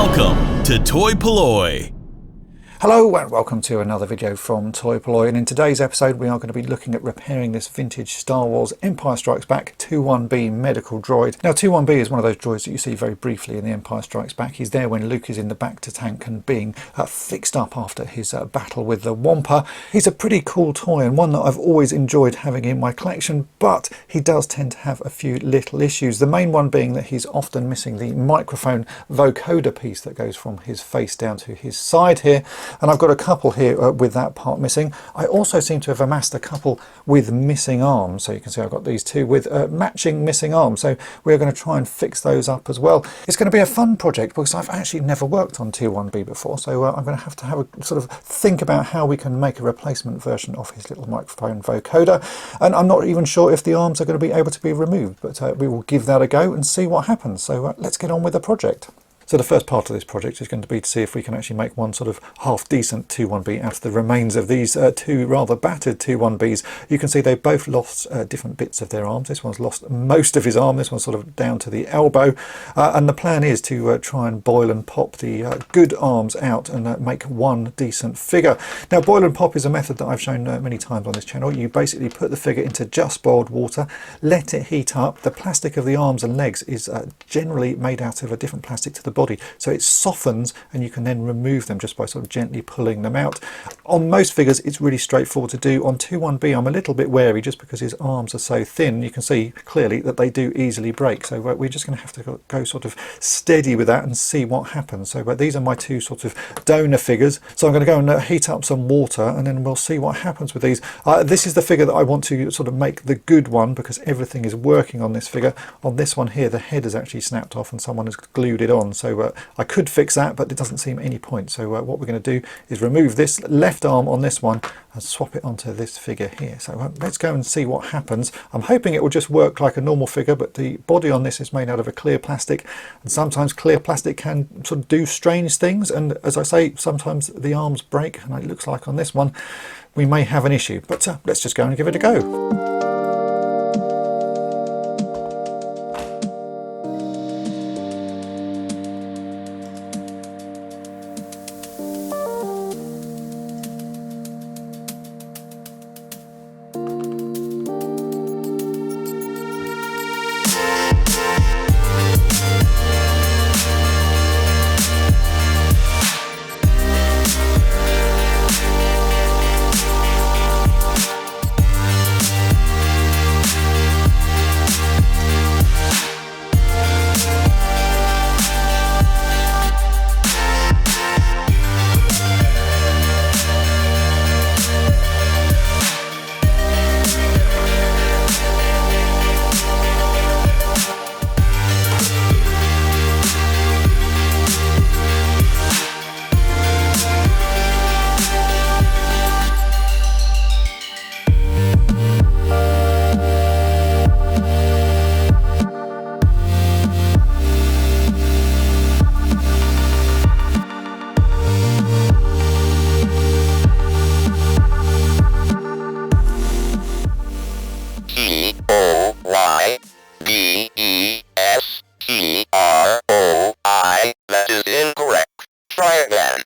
Welcome to toy-polloi. Hello and welcome to another video from toy-polloi, and in today's episode we are going to be looking at repairing this vintage Star Wars Empire Strikes Back 21B Medical Droid. Now 21B is one of those droids that you see very briefly in the Empire Strikes Back. He's there when Luke is in the back to tank and being fixed up after his battle with the Wampa. He's a pretty cool toy and one that I've always enjoyed having in my collection, but he does tend to have a few little issues. The main one being that he's often missing the microphone vocoder piece that goes from his face down to his side here. And I've got a couple here with that part missing. I also seem to have amassed a couple with missing arms. So you can see I've got these two with matching missing arms. So we're going to try and fix those up as well. It's going to be a fun project because I've actually never worked on 21B before. So I'm going to have a sort of think about how we can make a replacement version of his little microphone vocoder. And I'm not even sure if the arms are going to be able to be removed, but we will give that a go and see what happens. So let's get on with the project. So the first part of this project is going to be to see if we can actually make one sort of half decent 21B out of the remains of these two rather battered 21Bs. You can see they both lost different bits of their arms. This one's lost most of his arm, this one's sort of down to the elbow. And the plan is to try and boil and pop the good arms out and make one decent figure. Now boil and pop is a method that I've shown many times on this channel. You basically put the figure into just boiled water, let it heat up. The plastic of the arms and legs is generally made out of a different plastic to the body, so it softens and you can then remove them just by sort of gently pulling them out. On most figures it's really straightforward to do. On 21B I'm a little bit wary just because his arms are so thin. You can see clearly that they do easily break, so we're just going to have to go sort of steady with that and see what happens. So these are my two sort of donor figures, so I'm going to go and heat up some water and then we'll see what happens with these. This is the figure that I want to sort of make the good one because everything is working on this figure. On this one here the head is actually snapped off and someone has glued it on, so I could fix that, but it doesn't seem any point. So what we're going to do is remove this left arm on this one and swap it onto this figure here. So let's go and see what happens. I'm hoping it will just work like a normal figure, but the body on this is made out of a clear plastic, and sometimes clear plastic can sort of do strange things, and as I say, sometimes the arms break, and it looks like on this one we may have an issue, but let's just go and give it a go. Toy-polloi. That is incorrect. Try again.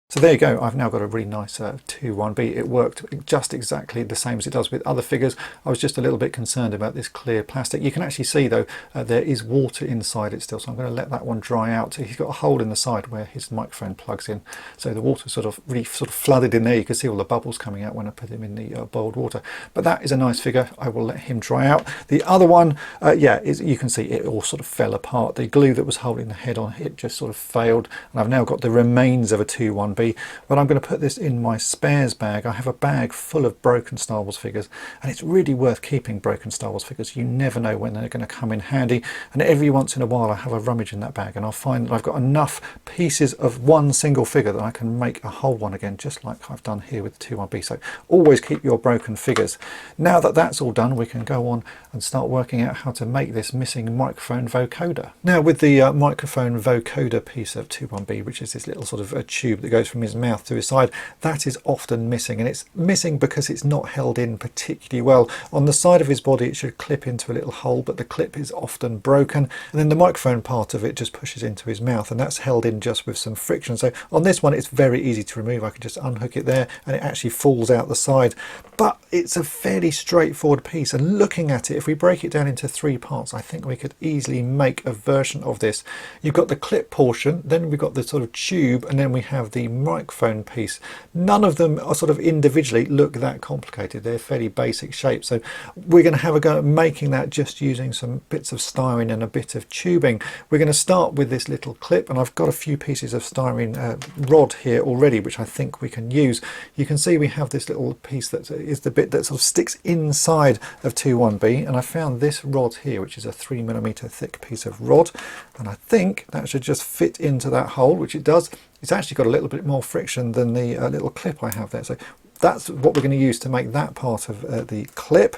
So there you go, I've now got a really nice 21B. It worked just exactly the same as it does with other figures. I was just a little bit concerned about this clear plastic. You can actually see though there is water inside it still, so I'm going to let that one dry out. He's got a hole in the side where his microphone plugs in, so the water really flooded in there. You can see all the bubbles coming out when I put him in the boiled water. But that is a nice figure. I will let him dry out. The other one, you can see it all sort of fell apart. The glue that was holding the head on it just sort of failed, and I've now got the remains of a 21B. But I'm going to put this in my spares bag. I have a bag full of broken Star Wars figures, and it's really worth keeping broken Star Wars figures. You never know when they're going to come in handy, and every once in a while I have a rummage in that bag and I'll find that I've got enough pieces of one single figure that I can make a whole one again, just like I've done here with the 21B. So always keep your broken figures. Now that that's all done, we can go on and start working out how to make this missing microphone vocoder. Now with the microphone vocoder piece of 21B, which is this little sort of a tube that goes from his mouth to his side, that is often missing, and it's missing because it's not held in particularly well. On the side of his body it should clip into a little hole, but the clip is often broken, and then the microphone part of it just pushes into his mouth, and that's held in just with some friction. So on this one it's very easy to remove. I can just unhook it there and it actually falls out the side, but it's a fairly straightforward piece, and looking at it, if we break it down into 3 parts, I think we could easily make a version of this. You've got the clip portion, then we've got the sort of tube, and then we have the microphone piece. None of them are sort of individually look that complicated. They're fairly basic shapes, so we're going to have a go at making that just using some bits of styrene and a bit of tubing. We're going to start with this little clip, and I've got a few pieces of styrene rod here already which I think we can use. You can see we have this little piece that is the bit that sort of sticks inside of 21B, and I found this rod here, which is a 3mm thick piece of rod, and I think that should just fit into that hole, which it does. It's actually got a little bit more friction than the little clip I have there, so that's what we're going to use to make that part of the clip.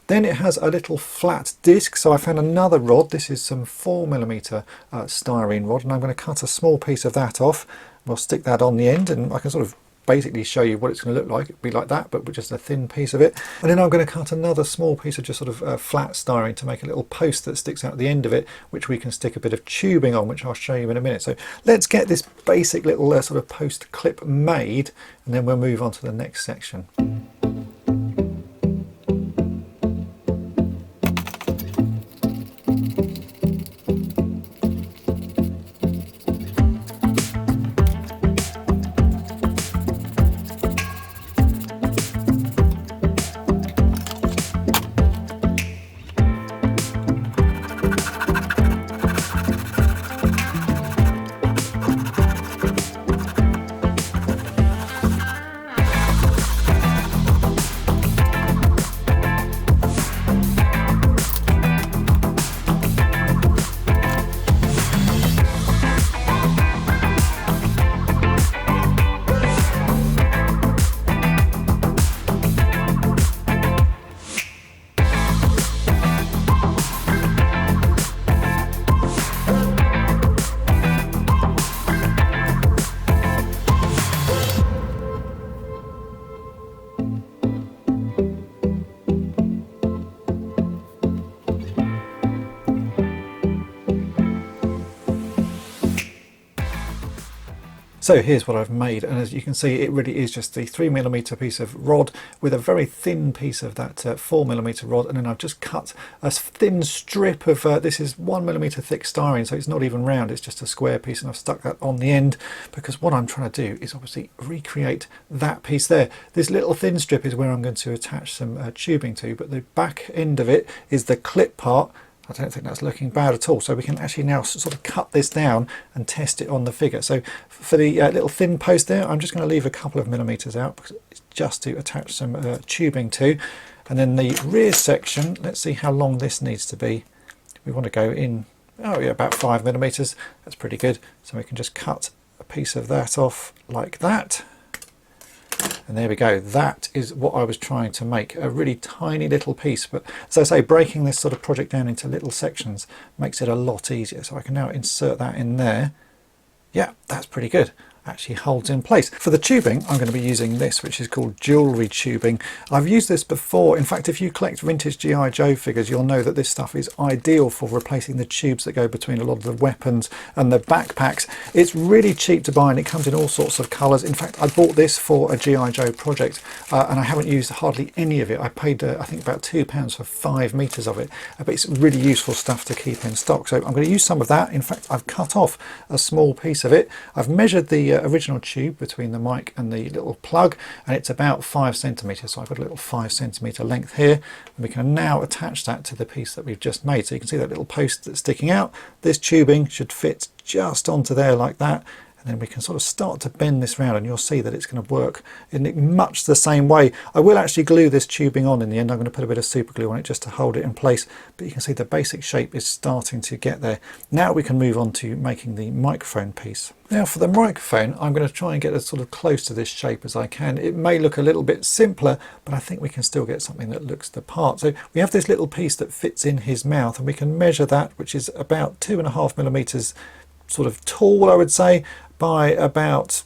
Then it has a little flat disc, so I found another rod. This is some 4mm styrene rod, and I'm going to cut a small piece of that off. We'll stick that on the end, and I can sort of basically show you what it's going to look like. It'll be like that, but with just a thin piece of it. And then I'm going to cut another small piece of just sort of flat styrene to make a little post that sticks out at the end of it, which we can stick a bit of tubing on, which I'll show you in a minute. So let's get this basic little sort of post clip made, and then we'll move on to the next section. So here's what I've made, and as you can see, it really is just the 3mm piece of rod with a very thin piece of that 4mm rod, and then I've just cut a thin strip of this is 1mm thick styrene, so it's not even round, it's just a square piece, and I've stuck that on the end because what I'm trying to do is obviously recreate that piece there. This little thin strip is where I'm going to attach some tubing to, but the back end of it is the clip part. I don't think that's looking bad at all, so we can actually now sort of cut this down and test it on the figure. So for the little thin post there, I'm just going to leave a couple of millimeters out because it's just to attach some tubing to. And then the rear section, let's see how long this needs to be. We want to go in, oh yeah, about 5mm. That's pretty good. So we can just cut a piece of that off like that. And there we go. That is what I was trying to make, a really tiny little piece. But as I say, breaking this sort of project down into little sections makes it a lot easier. So I can now insert that in there. Yeah, that's pretty good. Actually holds in place. For the tubing, I'm going to be using this, which is called jewellery tubing. I've used this before. In fact, if you collect vintage G.I. Joe figures, you'll know that this stuff is ideal for replacing the tubes that go between a lot of the weapons and the backpacks. It's really cheap to buy, and it comes in all sorts of colours. In fact, I bought this for a G.I. Joe project, and I haven't used hardly any of it. I paid, I think, about £2 for 5 metres of it, but it's really useful stuff to keep in stock. So I'm going to use some of that. In fact, I've cut off a small piece of it. I've measured the original tube between the mic and the little plug, and it's about 5cm, so I've got a little 5cm length here, and we can now attach that to the piece that we've just made. So you can see that little post that's sticking out. This tubing should fit just onto there like that, and then we can sort of start to bend this round, and you'll see that it's going to work in much the same way. I will actually glue this tubing on in the end. I'm going to put a bit of super glue on it just to hold it in place, but you can see the basic shape is starting to get there. Now we can move on to making the microphone piece. Now for the microphone, I'm going to try and get as sort of close to this shape as I can. It may look a little bit simpler, but I think we can still get something that looks the part. So we have this little piece that fits in his mouth, and we can measure that, which is about 2.5mm sort of tall, I would say, by about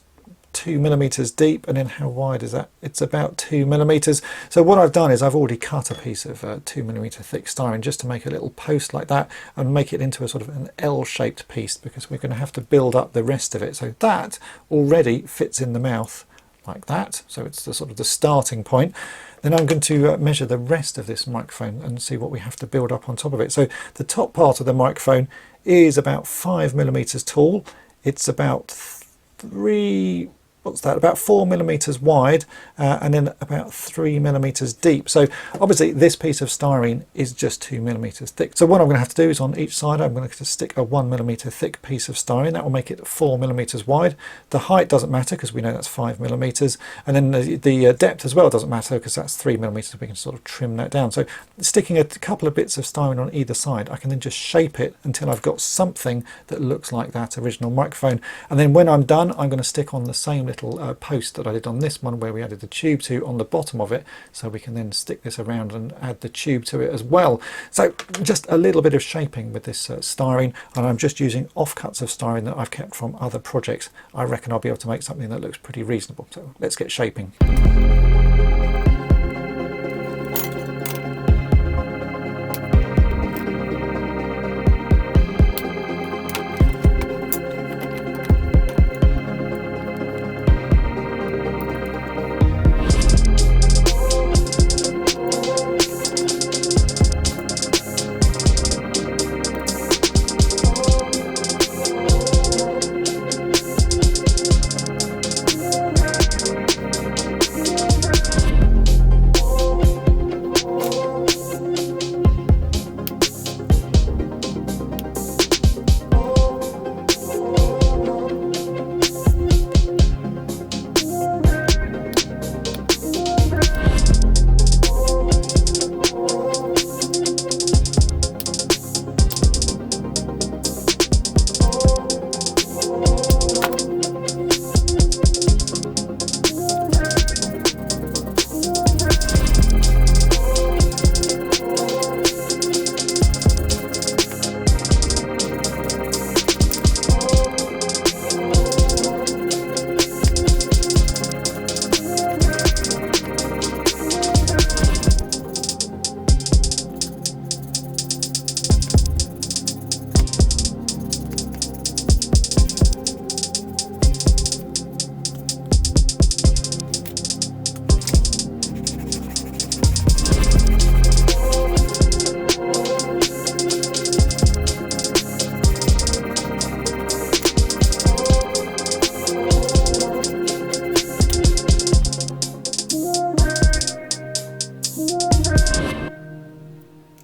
2mm deep, and then how wide is that? It's about 2mm. So what I've done is I've already cut a piece of 2mm thick styrene just to make a little post like that and make it into a sort of an L-shaped piece, because we're going to have to build up the rest of it. So that already fits in the mouth like that, so it's the sort of the starting point. Then I'm going to measure the rest of this microphone and see what we have to build up on top of it. So the top part of the microphone is about 5mm tall. It's about about 4mm wide, and then about 3mm deep. So obviously this piece of styrene is just 2mm thick. So what I'm going to have to do is on each side I'm going to stick a 1mm thick piece of styrene. That will make it 4mm wide. The height doesn't matter because we know that's 5mm, and then the depth as well doesn't matter because that's 3mm. We can sort of trim that down. So sticking a couple of bits of styrene on either side, I can then just shape it until I've got something that looks like that original microphone. And then when I'm done, I'm going to stick on the same little post that I did on this one where we added the tube to on the bottom of it, so we can then stick this around and add the tube to it as well. So just a little bit of shaping with this styrene, and I'm just using offcuts of styrene that I've kept from other projects. I reckon I'll be able to make something that looks pretty reasonable. So let's get shaping.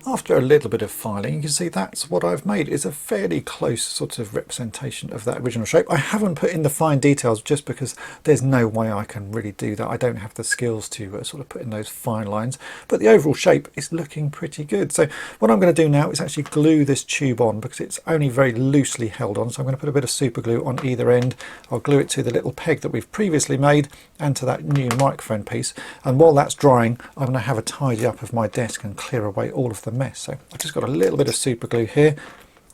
After a little bit of filing, you can see that's what I've made. It's a fairly close sort of representation of that original shape. I haven't put in the fine details just because there's no way I can really do that. I don't have the skills to sort of put in those fine lines, but the overall shape is looking pretty good. So what I'm going to do now is actually glue this tube on, because it's only very loosely held on. So I'm going to put a bit of super glue on either end. I'll glue it to the little peg that we've previously made and to that new microphone piece. And while that's drying, I'm going to have a tidy up of my desk and clear away all of the mess. So I've just got a little bit of super glue here.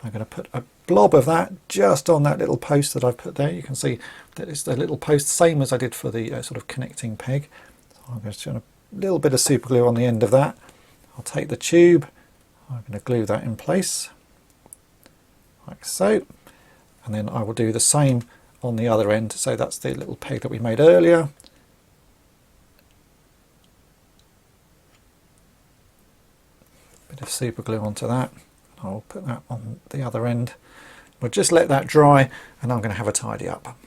I'm going to put a blob of that just on that little post that I've put there. You can see that it's the little post, same as I did for the sort of connecting peg. So I'm just going to a little bit of super glue on the end of that. I'll take the tube, I'm going to glue that in place like so, and then I will do the same on the other end. So that's the little peg that we made earlier. Bit of super glue onto that. I'll put that on the other end. We'll just let that dry and I'm going to have a tidy up.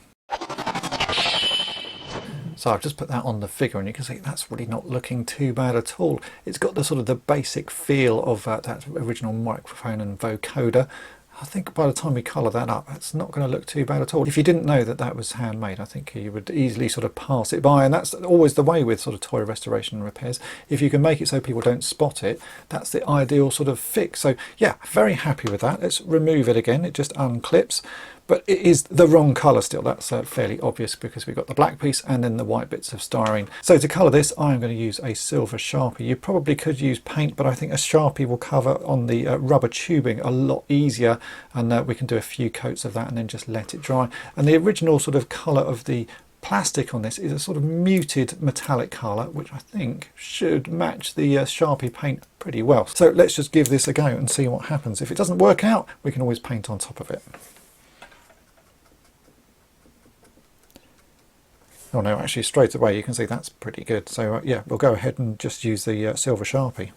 So I've just put that on the figure and you can see that's really not looking too bad at all. It's got the sort of the basic feel of that original microphone and vocoder. I think by the time we colour that up, it's not going to look too bad at all. If you didn't know that that was handmade, I think you would easily sort of pass it by, and that's always the way with sort of toy restoration and repairs. If you can make it so people don't spot it, that's the ideal sort of fix. So yeah, very happy with that. Let's remove it again. It just unclips. But it is the wrong colour still. That's fairly obvious because we've got the black piece and then the white bits of styrene. So to colour this, I'm going to use a silver Sharpie. You probably could use paint, but I think a Sharpie will cover on the rubber tubing a lot easier, and we can do a few coats of that and then just let it dry. And the original sort of colour of the plastic on this is a sort of muted metallic colour, which I think should match the Sharpie paint pretty well. So let's just give this a go and see what happens. If it doesn't work out, we can always paint on top of it. Oh no, actually straight away you can see that's pretty good. So yeah, we'll go ahead and just use the silver Sharpie.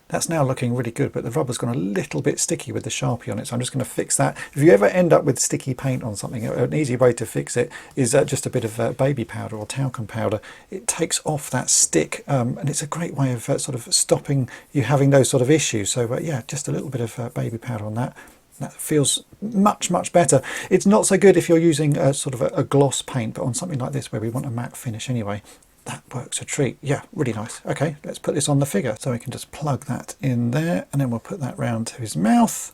That's now looking really good, but the rubber's gone a little bit sticky with the Sharpie on it, so I'm just going to fix that. If you ever end up with sticky paint on something, an easy way to fix it is just a bit of baby powder or talcum powder. It takes off that stick, and it's a great way of sort of stopping you having those sort of issues. So yeah, just a little bit of baby powder on that. That feels much better. It's not so good if you're using sort of a gloss paint, but on something like this where we want a matte finish anyway, that works a treat. Yeah, really nice. Okay, let's put this on the figure. So we can just plug that in there, and then we'll put that round to his mouth,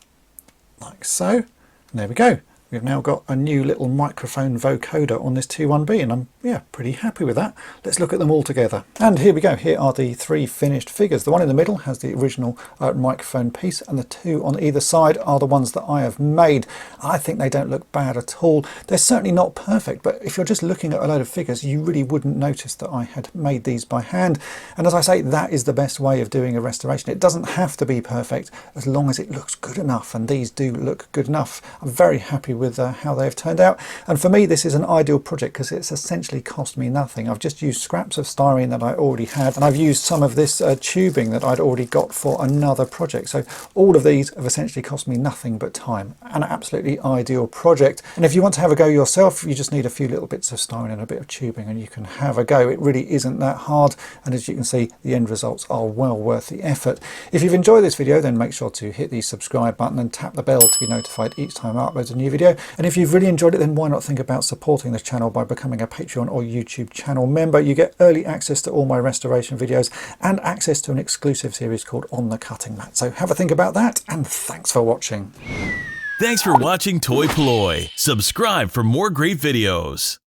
like so. And there we go. We've now got a new little microphone vocoder on this 2.1B, and I'm pretty happy with that. Let's look at them all together. And here we go. Here are the three finished figures. The one in the middle has the original microphone piece, and the two on either side are the ones that I have made. I think they don't look bad at all. They're certainly not perfect, but if you're just looking at a load of figures, you really wouldn't notice that I had made these by hand. And as I say, that is the best way of doing a restoration. It doesn't have to be perfect as long as it looks good enough, and these do look good enough. I'm very happy with how they've turned out, and for me this is an ideal project because it's essentially cost me nothing. I've just used scraps of styrene that I already had, and I've used some of this tubing that I'd already got for another project. So all of these have essentially cost me nothing but time. An absolutely ideal project. And if you want to have a go yourself, you just need a few little bits of styrene and a bit of tubing and you can have a go. It really isn't that hard, and as you can see, the end results are well worth the effort. If you've enjoyed this video, then make sure to hit the subscribe button and tap the bell to be notified each time I upload a new video. And if you've really enjoyed it, then why not think about supporting the channel by becoming a Patreon or YouTube channel member. You get early access to all my restoration videos and access to an exclusive series called On the Cutting Mat. So have a think about that, and thanks for watching. Thanks for watching Toy-Polloi. Subscribe for more great videos.